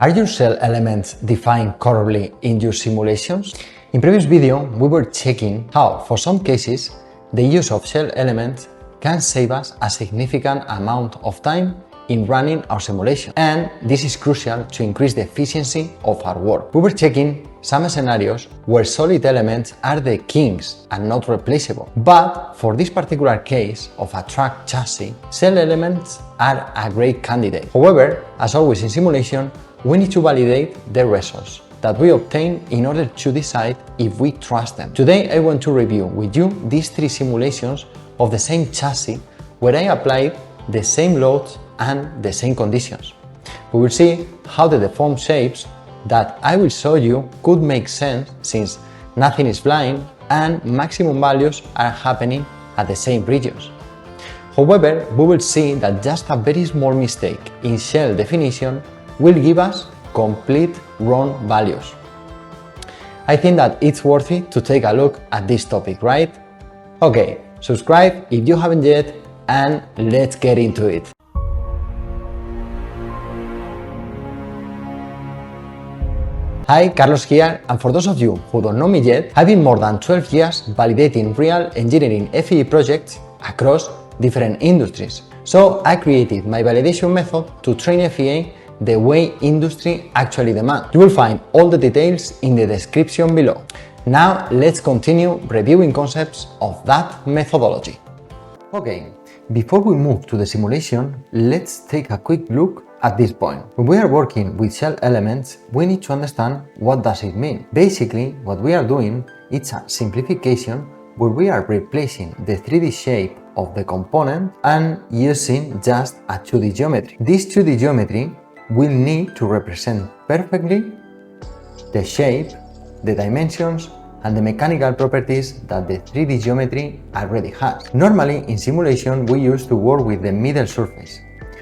Are your shell elements defined correctly in your simulations? In previous video, we were checking how, for some cases, the use of shell elements can save us a significant amount of time in running our simulation, and this is crucial to increase the efficiency of our work. We were checking some scenarios where solid elements are the kings and not replaceable, but for this particular case of a truck chassis, shell elements are a great candidate. However, as always in simulation, we need to validate the results that we obtain in order to decide if we trust them. Today I want to review with you these three simulations of the same chassis where I applied the same loads and the same conditions. We will see how the deformed shapes that I will show you could make sense since nothing is flying and maximum values are happening at the same regions. However, we will see that just a very small mistake in shell definition will give us complete wrong values. I think that it's worth it to take a look at this topic, right? Okay, subscribe if you haven't yet, and let's get into it. Hi, Carlos here, and for those of you who don't know me yet, I've been more than 12 years validating real engineering FEA projects across different industries. So I created my validation method to train FEA the way industry actually demands. You will find all the details in the description below. Now let's continue reviewing concepts of that methodology. Okay, before we move to the simulation, let's take a quick look at this point. When we are working with shell elements, we need to understand what does it mean. Basically, what we are doing is a simplification where we are replacing the 3D shape of the component and using just a 2D geometry. This 2D geometry will need to represent perfectly the shape, the dimensions, and the mechanical properties that the 3D geometry already has. Normally, in simulation, we used to work with the middle surface,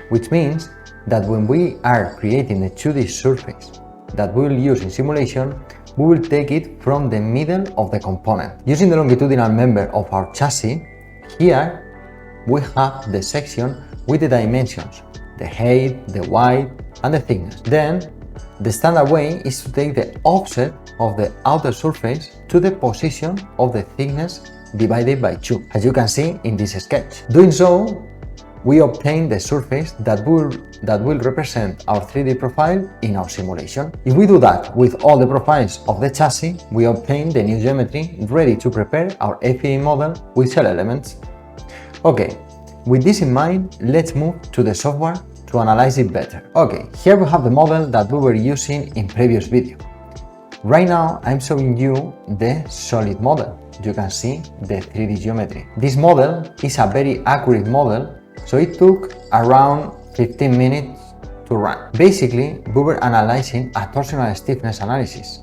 which means that when we are creating the 2D surface that we will use in simulation, we will take it from the middle of the component. Using the longitudinal member of our chassis, here we have the section with the dimensions, the height, the width, and the thickness. Then, the standard way is to take the offset of the outer surface to the position of the thickness divided by 2, as you can see in this sketch. Doing so, we obtain the surface that will represent our 3D profile in our simulation. If we do that with all the profiles of the chassis, we obtain the new geometry ready to prepare our FEA model with shell elements. Okay, with this in mind, let's move to the software to analyze it better. Okay, here we have the model that we were using in previous video. Right now, I'm showing you the solid model. You can see the 3D geometry. This model is a very accurate model, so it took around 15 minutes to run. Basically, we were analyzing a torsional stiffness analysis.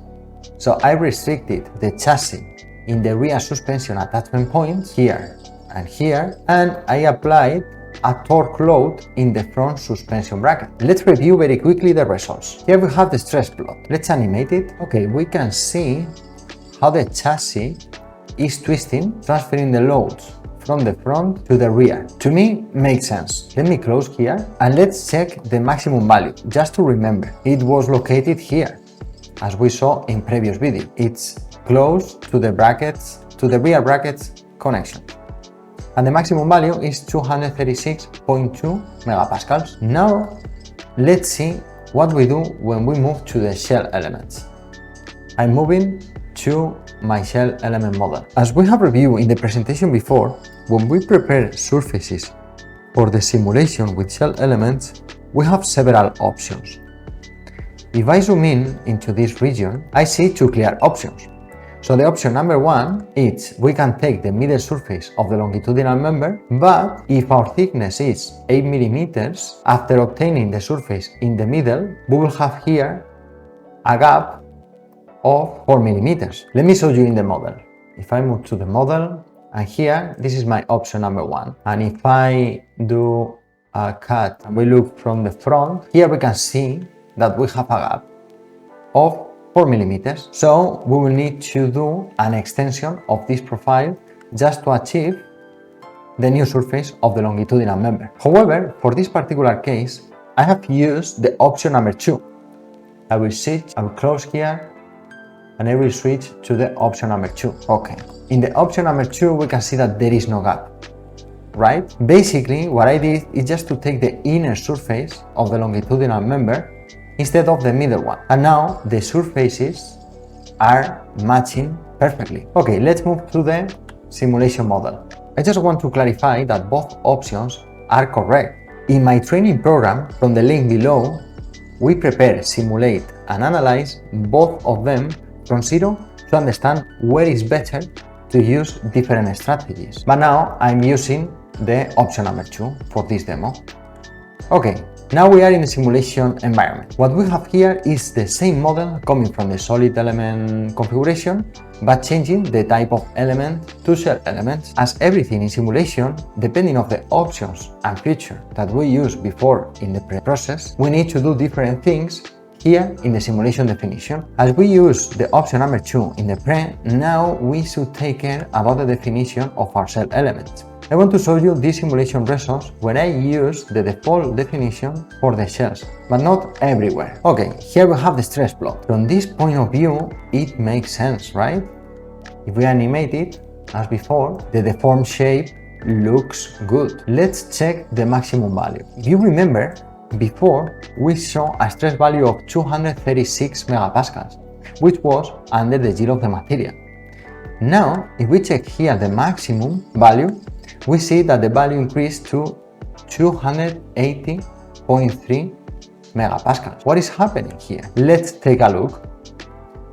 So I restricted the chassis in the rear suspension attachment points here and here, and I applied a torque load in the front suspension bracket. Let's review very quickly the results. Here we have the stress plot. Let's animate it. Okay, we can see how the chassis is twisting, transferring the loads from the front to the rear. To me, makes sense. Let me close here and let's check the maximum value. Just to remember, it was located here, as we saw in previous video. It's close to the brackets, to the rear brackets connection. And the maximum value is 236.2 megapascals. Now, let's see what we do when we move to the shell elements. I'm moving to my shell element model. As we have reviewed in the presentation before, when we prepare surfaces for the simulation with shell elements, we have several options. If I zoom in into this region, I see two clear options. So the option number one is we can take the middle surface of the longitudinal member, but if our thickness is 8 millimeters, after obtaining the surface in the middle, we will have here a gap of 4 millimeters. Let me show you in the model. If I move to the model, and here, this is my option number one. And if I do a cut and we look from the front, here we can see that we have a gap of 4 millimeters. So we will need to do an extension of this profile just to achieve the new surface of the longitudinal member. However, for this particular case, I have used the option number 2. I will close here, and I will switch to the option number 2. Okay, in the option number 2 we can see that there is no gap, right? Basically what I did is just to take the inner surface of the longitudinal member instead of the middle one, and now the surfaces are matching perfectly. Okay, let's move to the simulation model. I just want to clarify that both options are correct. In my training program, from the link below, we prepare, simulate and analyze both of them from zero to understand where it's better to use different strategies. But now I'm using the option number 2 for this demo. Okay, now we are in a simulation environment. What we have here is the same model coming from the solid element configuration, but changing the type of element to shell elements. As everything in simulation, depending on the options and features that we used before in the pre-process, we need to do different things here in the simulation definition. As we use the option number 2 in the pre, now we should take care about the definition of our shell elements. I want to show you this simulation results where I use the default definition for the shells, but not everywhere. Okay, here we have the stress plot. From this point of view, it makes sense, right? If we animate it, as before, the deformed shape looks good. Let's check the maximum value. If you remember, before we saw a stress value of 236 megapascals, which was under the yield of the material. Now, if we check here the maximum value, we see that the value increased to 280.3 megapascals. What is happening here? Let's take a look.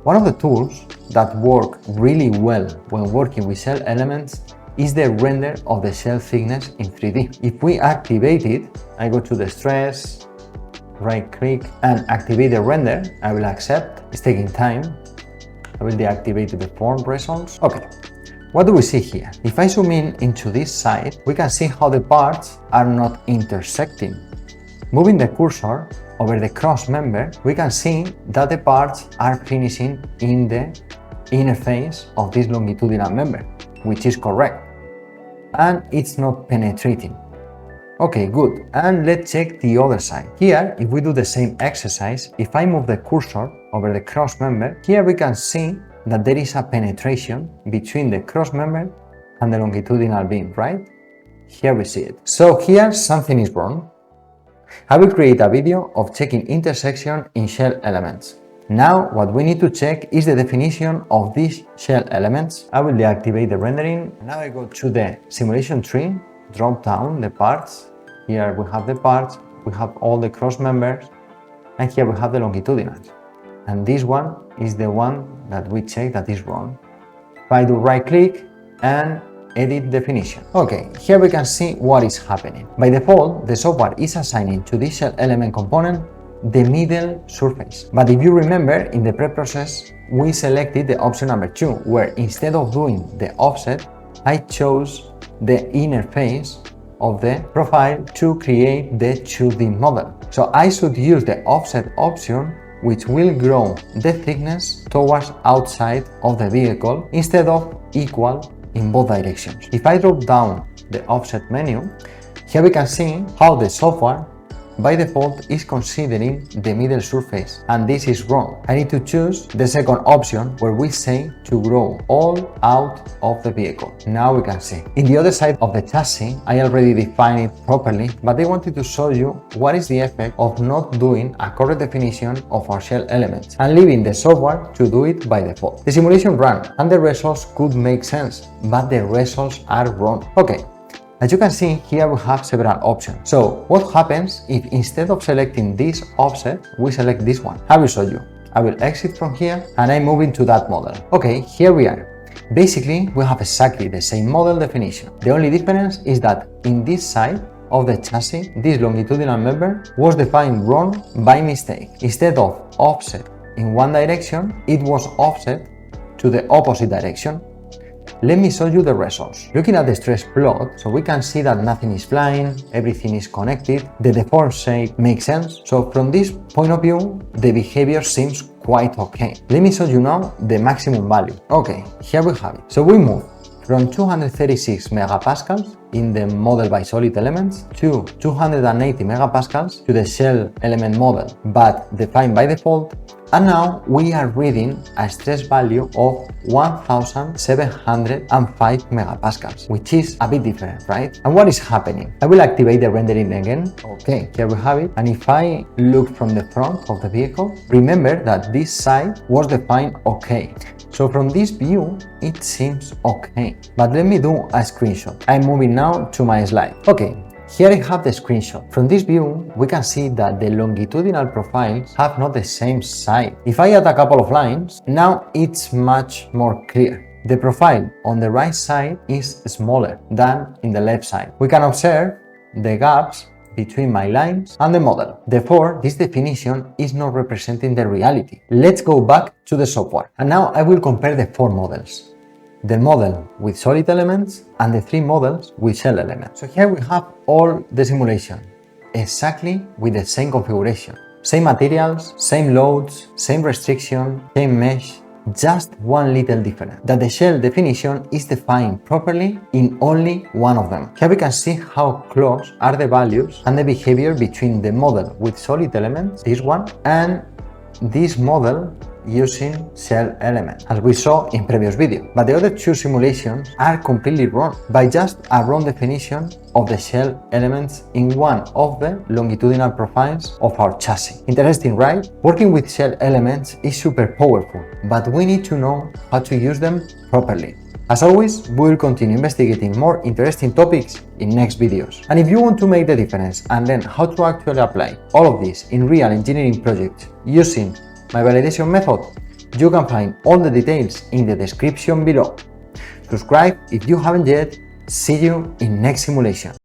One of the tools that work really well when working with shell elements is the render of the shell thickness in 3D. If we activate it, I go to the stress, right click and activate the render. I will accept, it's taking time. I will deactivate the deformed results. Okay. What do we see here? If I zoom in into this side, we can see how the parts are not intersecting. Moving the cursor over the cross member, we can see that the parts are finishing in the inner face of this longitudinal member, which is correct. And it's not penetrating. Okay, good. And let's check the other side. Here, if we do the same exercise, if I move the cursor over the cross member, here we can see that there is a penetration between the cross member and the longitudinal beam, right? Here we see it. So here something is wrong. I will create a video of checking intersection in shell elements. Now what we need to check is the definition of these shell elements. I will deactivate the rendering. Now I go to the simulation tree, drop down the parts. Here we have the parts, we have all the cross members, and here we have the longitudinals. And this one is the one that we check that is wrong. If I do right click and edit definition. Okay, here we can see what is happening. By default, the software is assigning to this shell element component the middle surface. But if you remember, in the pre-process, we selected the option number 2, where instead of doing the offset, I chose the inner face of the profile to create the 2D model. So I should use the offset option, which will grow the thickness towards outside of the vehicle instead of equal in both directions. If I drop down the offset menu, here we can see how the software by default is considering the middle surface, and this is wrong. I need to choose the second option where we say to grow all out of the vehicle. Now we can see. In the other side of the chassis, I already defined it properly, but I wanted to show you what is the effect of not doing a correct definition of our shell elements and leaving the software to do it by default. The simulation ran and the results could make sense, but the results are wrong. Okay. As you can see, here we have several options. So what happens if instead of selecting this offset, we select this one? I will show you. I will exit from here and I move into that model. Okay, here we are. Basically, we have exactly the same model definition. The only difference is that in this side of the chassis, this longitudinal member was defined wrong by mistake. Instead of offset in one direction, it was offset to the opposite direction. Let me show you the results. Looking at the stress plot, so we can see that nothing is flying, everything is connected, the deformed shape makes sense. So from this point of view, the behavior seems quite okay. Let me show you now the maximum value. Okay, here we have it. So we move from 236 megapascals in the model by solid elements to 280 megapascals to the shell element model, but defined by default And now we are reading a stress value of 1705 megapascals, which is a bit different, right? And what is happening? I will activate the rendering again. Okay, here we have it. And if I look from the front of the vehicle, remember that this side was defined okay. So from this view, it seems okay. But let me do a screenshot. I'm moving now to my slide. Okay. Here I have the screenshot. From this view, we can see that the longitudinal profiles have not the same side. If I add a couple of lines, now it's much more clear. The profile on the right side is smaller than in the left side. We can observe the gaps between my lines and the model. Therefore, this definition is not representing the reality. Let's go back to the software. And now I will compare the 4 models. The model with solid elements and the 3 models with shell elements. So here we have all the simulation, exactly with the same configuration. Same materials, same loads, same restriction, same mesh, just one little difference, that the shell definition is defined properly in only one of them. Here we can see how close are the values and the behavior between the model with solid elements, this one, and this model using shell elements, as we saw in previous video. But the other 2 simulations are completely wrong by just a wrong definition of the shell elements in one of the longitudinal profiles of our chassis. Interesting, right? Working with shell elements is super powerful, but we need to know how to use them properly. As always, we will continue investigating more interesting topics in next videos. And if you want to make the difference and learn how to actually apply all of this in real engineering projects using my validation method, you can find all the details in the description below. Subscribe if you haven't yet. See you in next simulation.